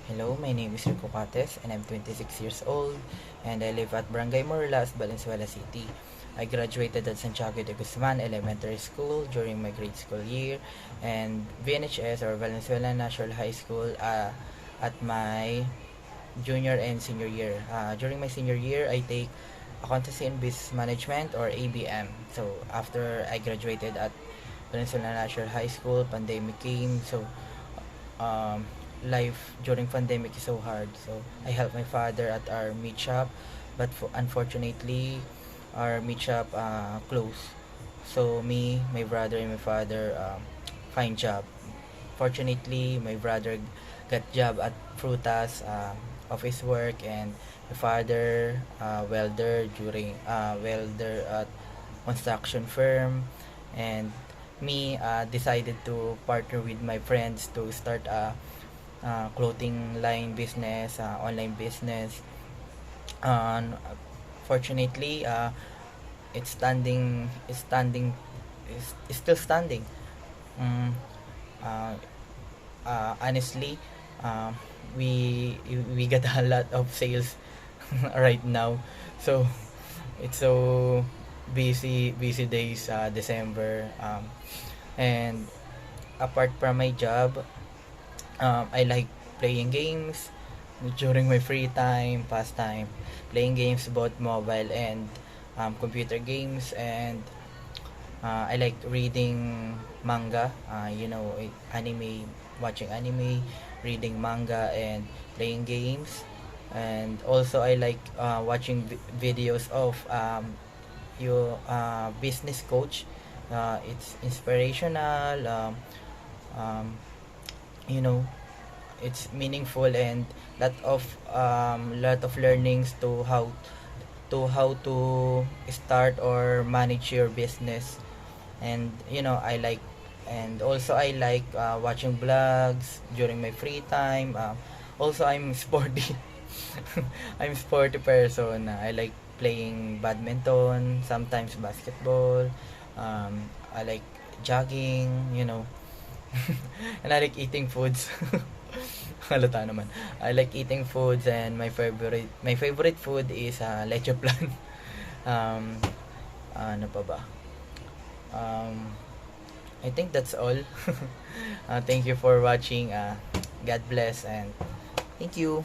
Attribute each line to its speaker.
Speaker 1: Hello, my name is Rico Cates and I'm 26 years old and I live at Barangay Morlas, Valenzuela City. I graduated at Santiago de Guzman Elementary School during my grade school year and VNHS or Valenzuela National High School at my junior and senior year. During my senior year, I take Accountancy and Business Management or ABM. So after I graduated at Valenzuela National High School, pandemic came. Um, Life during pandemic is so hard. So I helped my father at our meat shop, but unfortunately, our meat shop closed. So me, my brother, and my father find job. Fortunately, my brother got job at Frutas office work, and my father welder at construction firm, and me decided to partner with my friends to start a clothing line business, online business. And fortunately, it's still standing. Mm, uh, Honestly, uh, we got a lot of sales right now. So it's so busy days, December. And apart from my job, I like playing games during my free time, pastime, playing games both mobile and computer games, and I like reading manga, anime, watching anime, reading manga, and playing games. And also, I like watching videos of your business coach. It's inspirational. Um, you know, it's meaningful and lot of learnings to how to start or manage your business. And I like, and also I like watching vlogs during my free time. Also, I'm sporty. I'm sporty person. I like playing badminton, sometimes basketball. I like jogging. And I like eating foods. Halata naman. I like eating foods, and my favorite food is leche plan. um ano pa ba? Um I think that's all. Thank you for watching. God bless and thank you.